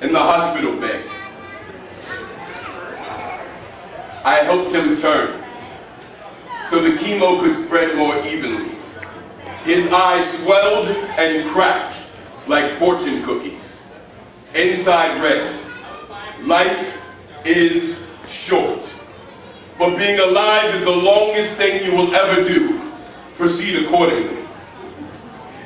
in the hospital bed. I helped him turn so the chemo could spread more evenly. His eyes swelled and cracked like fortune cookies. Inside read, "Life is short, but being alive is the longest thing you will ever do. Proceed accordingly."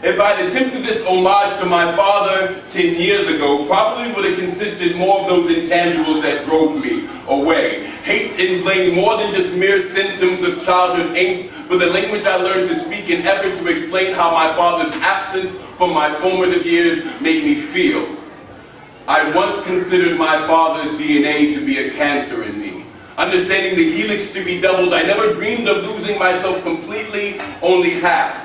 If I'd attempted this homage to my father 10 years ago, probably would have consisted more of those intangibles that drove me away. Hate and blame, more than just mere symptoms of childhood angst, but the language I learned to speak in effort to explain how my father's absence from my formative years made me feel. I once considered my father's DNA to be a cancer in me. Understanding the helix to be doubled, I never dreamed of losing myself completely, only half.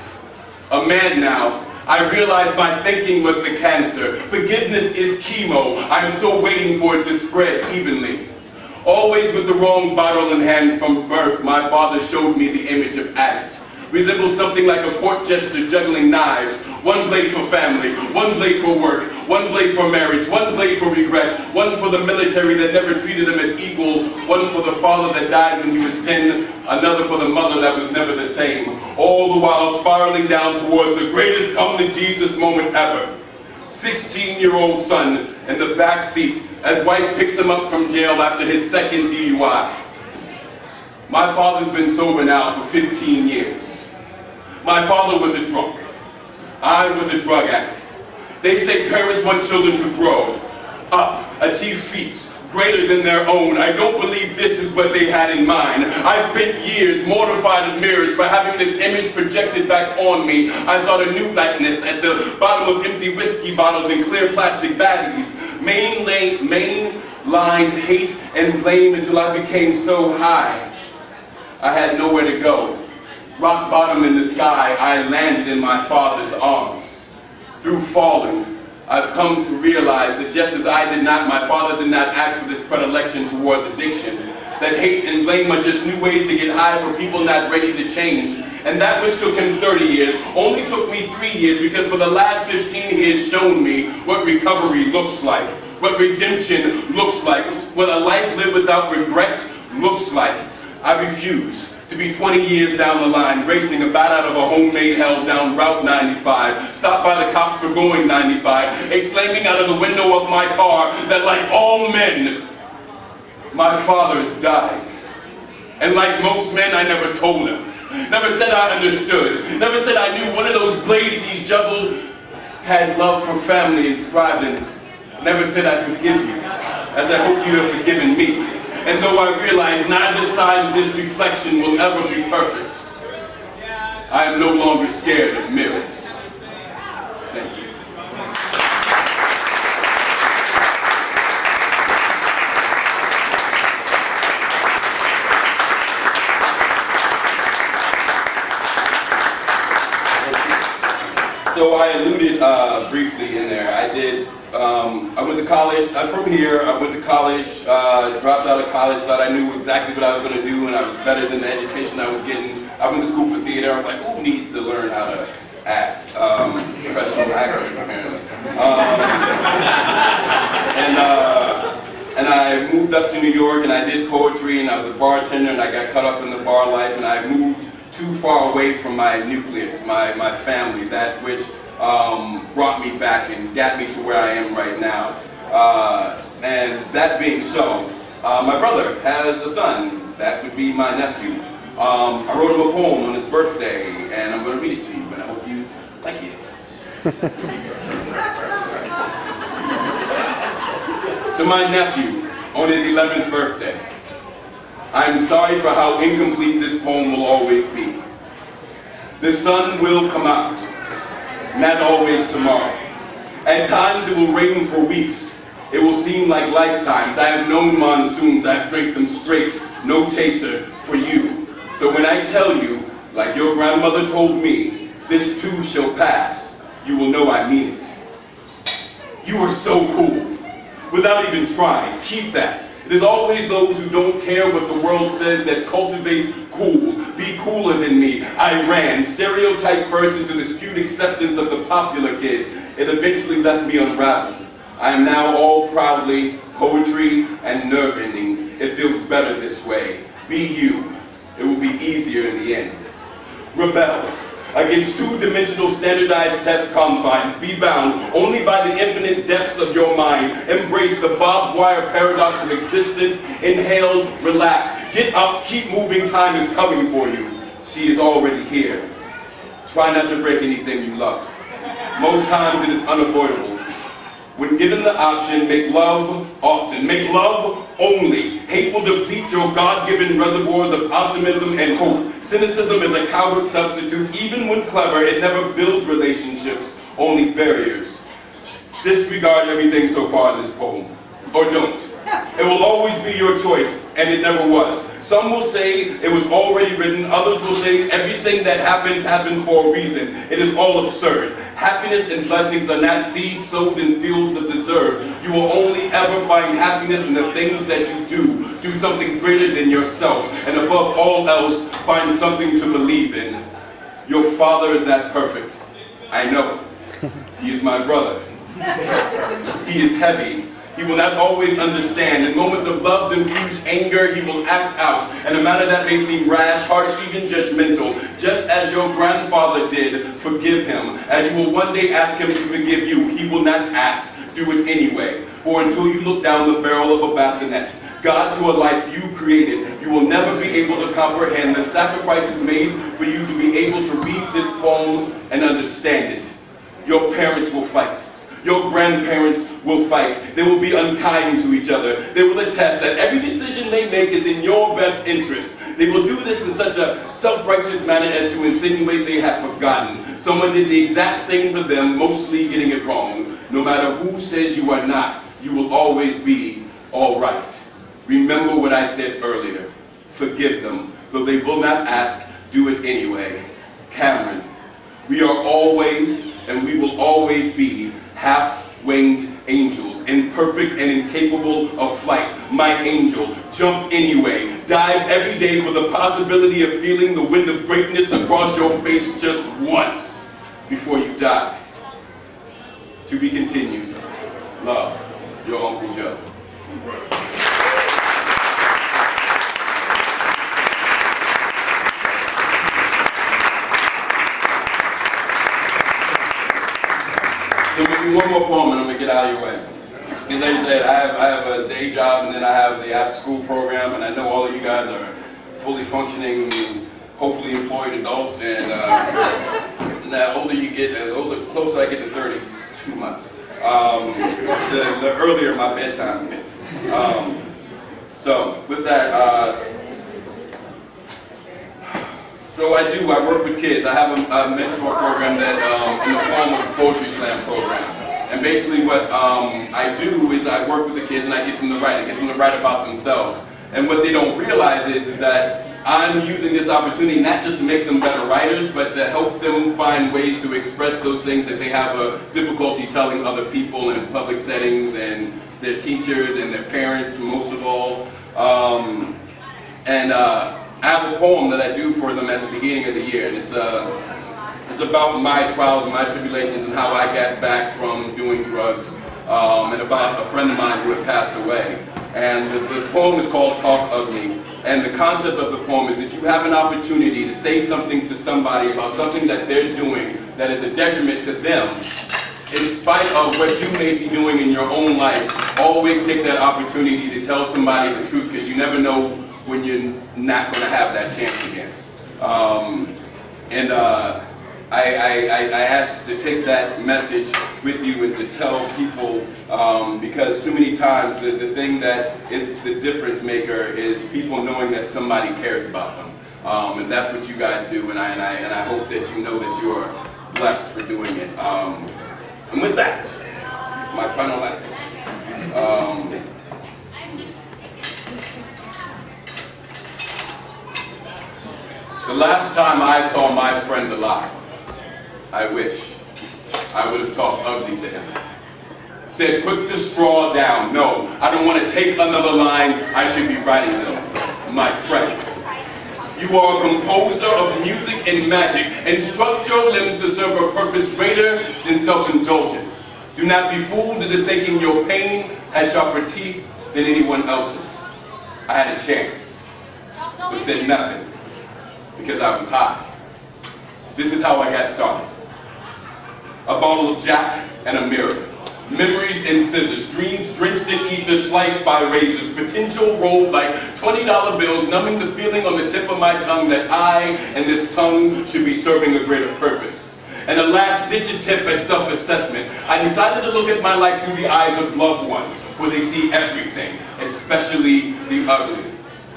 A man now, I realized my thinking was the cancer. Forgiveness is chemo. I'm still waiting for it to spread evenly. Always with the wrong bottle in hand from birth, my father showed me the image of addict. Resembled something like a court jester juggling knives. One blade for family, one blade for work, one blade for marriage, one blade for regret, one for the military that never treated him as equal, one for the father that died when he was 10, another for the mother that was never the same, all the while spiraling down towards the greatest come to Jesus moment ever. 16-year-old son in the back seat as wife picks him up from jail after his second DUI. My father's been sober now for 15 years. My father was a drunk. I was a drug addict. They say parents want children to grow up, achieve feats greater than their own. I don't believe this is what they had in mind. I spent years mortified in mirrors for having this image projected back on me. I saw the new likeness at the bottom of empty whiskey bottles and clear plastic baggies. Mainlined hate and blame until I became so high I had nowhere to go. Rock bottom in the sky, I landed in my father's arms. Through falling, I've come to realize that just as my father did not ask for this predilection towards addiction, that hate and blame are just new ways to get high for people not ready to change. And that which took him 30 years only took me 3 years, because for the last 15 he has shown me what recovery looks like, what redemption looks like, what a life lived without regret looks like. I refuse to be 20 years down the line, racing a bat out of a homemade hell down Route 95, stopped by the cops for going 95, exclaiming out of the window of my car that like all men, my father has died. And like most men, I never told him. Never said I understood. Never said I knew one of those blades he juggled had love for family inscribed in it. Never said I forgive you, as I hope you have forgiven me. And though I realize neither side of this reflection will ever be perfect, I am no longer scared of mirrors. Thank you. So I alluded briefly in there. I went to college. I'm from here. I went to college, dropped out of college, thought I knew exactly what I was going to do, and I was better than the education I was getting. I went to school for theater. I was like, who needs to learn how to act? Professional actors, apparently. And I moved up to New York, and I did poetry, and I was a bartender, and I got caught up in the bar life, and I moved too far away from my nucleus, my family, that which brought me back and got me to where I am right now. And that being so, my brother has a son. That would be my nephew. I wrote him a poem on his birthday, and I'm going to read it to you, and I hope you like it. To my nephew, on his 11th birthday, I am sorry for how incomplete this poem will always be. The sun will come out, not always tomorrow. At times it will rain for weeks. It will seem like lifetimes. I have known monsoons, I've drank them straight, no chaser for you. So when I tell you, like your grandmother told me, this too shall pass, you will know I mean it. You are so cool. Without even trying, keep that. It is always those who don't care what the world says that cultivate cool. Be cooler than me. I ran, stereotype first into the skewed acceptance of the popular kids. It eventually left me unraveled. I am now all proudly poetry and nerve endings. It feels better this way. Be you. It will be easier in the end. Rebel against two-dimensional standardized test confines. Be bound only by the infinite depths of your mind. Embrace the barbed wire paradox of existence. Inhale, relax. Get up, keep moving. Time is coming for you. She is already here. Try not to break anything you love. Most times it is unavoidable. When given the option, make love often. Make love only. Hate will deplete your God-given reservoirs of optimism and hope. Cynicism is a coward substitute. Even when clever, it never builds relationships, only barriers. Disregard everything so far in this poem, or don't. It will always be your choice, and it never was. Some will say it was already written. Others will say everything that happens, happens for a reason. It is all absurd. Happiness and blessings are not seeds sowed in fields of deserve. You will only ever find happiness in the things that you do. Do something greater than yourself, and above all else, find something to believe in. Your father is not perfect. I know. He is my brother. He is heavy. He will not always understand. In moments of love-infused anger, he will act out in a manner that may seem rash, harsh, even judgmental. Just as your grandfather did, forgive him. As you will one day ask him to forgive you, he will not ask. Do it anyway. For until you look down the barrel of a bassinet, God to a life you created, you will never be able to comprehend the sacrifices made for you to be able to read this poem and understand it. Your parents will fight. Your grandparents will fight. They will be unkind to each other. They will attest that every decision they make is in your best interest. They will do this in such a self-righteous manner as to insinuate they have forgotten. Someone did the exact same for them, mostly getting it wrong. No matter who says you are not, you will always be all right. Remember what I said earlier. Forgive them. Though they will not ask, do it anyway. Cameron, we are always and we will always be half-winged angels, imperfect and incapable of flight. My angel, jump anyway. Dive every day for the possibility of feeling the wind of greatness across your face just once before you die. To be continued. Love, your Uncle Joe. So we'll do one more poem and I'm going to get out of your way. As I said, I have a day job and then I have the after-school program, and I know all of you guys are fully functioning, hopefully employed adults, and the older you get, the closer I get to 30, 2 months, the earlier my bedtime gets. So with that, so I work with kids. I have a mentor program that in the form of a poetry slam program. And basically what I do is I work with the kids and I get them to write. I get them to write about themselves. And what they don't realize is that I'm using this opportunity not just to make them better writers, but to help them find ways to express those things that they have a difficulty telling other people in public settings and their teachers and their parents, most of all. I have a poem that I do for them at the beginning of the year, and it's about my trials and my tribulations and how I got back from doing drugs, and about a friend of mine who had passed away. And the poem is called Talk Ugly, and the concept of the poem is if you have an opportunity to say something to somebody about something that they're doing that is a detriment to them, in spite of what you may be doing in your own life, always take that opportunity to tell somebody the truth, because you never know when you're not going to have that chance again. I ask to take that message with you and to tell people, because too many times the thing that is the difference maker is people knowing that somebody cares about them. And that's what you guys do, and I hope that you know that you are blessed for doing it. And with that, my final act. The last time I saw my friend alive, I wish I would have talked ugly to him. Said, put the straw down. No, I don't want to take another line. I should be writing them. My friend, you are a composer of music and magic. Instruct your limbs to serve a purpose greater than self-indulgence. Do not be fooled into thinking your pain has sharper teeth than anyone else's. I had a chance, but said nothing because I was high. This is how I got started. A bottle of Jack and a mirror. Memories and scissors, dreams drenched in ether, sliced by razors, potential rolled like $20 bills, numbing the feeling on the tip of my tongue that I and this tongue should be serving a greater purpose. And a last-ditch attempt at self-assessment, I decided to look at my life through the eyes of loved ones, where they see everything, especially the ugly.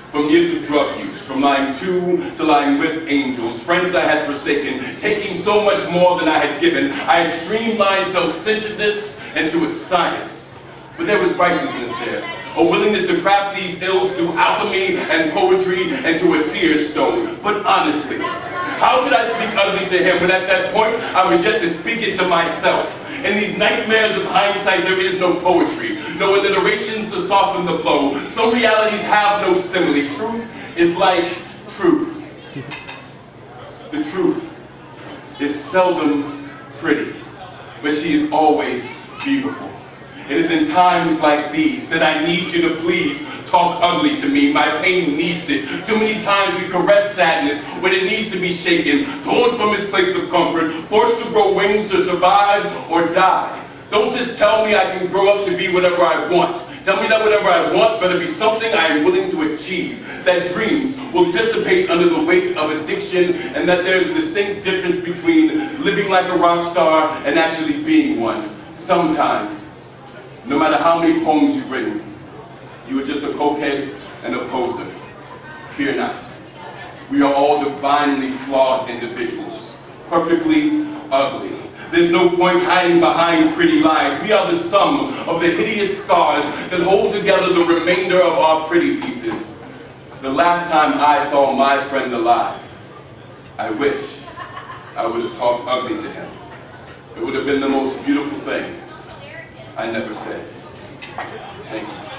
From years of drug use, from lying to lying with angels, friends I had forsaken, taking so much more than I had given, I had streamlined self-centeredness into a science. But there was righteousness there, a willingness to craft these ills through alchemy and poetry into a seer's stone. But honestly, how could I speak ugly to him when at that point I was yet to speak it to myself? In these nightmares of hindsight, there is no poetry, no alliterations to soften the blow. Some realities have no simile. Truth is like truth. The truth is seldom pretty, but she is always beautiful. It is in times like these that I need you to please talk ugly to me. My pain needs it. Too many times we caress sadness when it needs to be shaken, torn from its place of comfort, forced to grow wings to survive or die. Don't just tell me I can grow up to be whatever I want. Tell me that whatever I want better be something I am willing to achieve, that dreams will dissipate under the weight of addiction, and that there's a distinct difference between living like a rock star and actually being one. Sometimes, no matter how many poems you've written, you are just a cokehead and a poser. Fear not. We are all divinely flawed individuals, perfectly ugly. There's no point hiding behind pretty lies. We are the sum of the hideous scars that hold together the remainder of our pretty pieces. The last time I saw my friend alive, I wish I would have talked ugly to him. It would have been the most beautiful thing I never said. Thank you.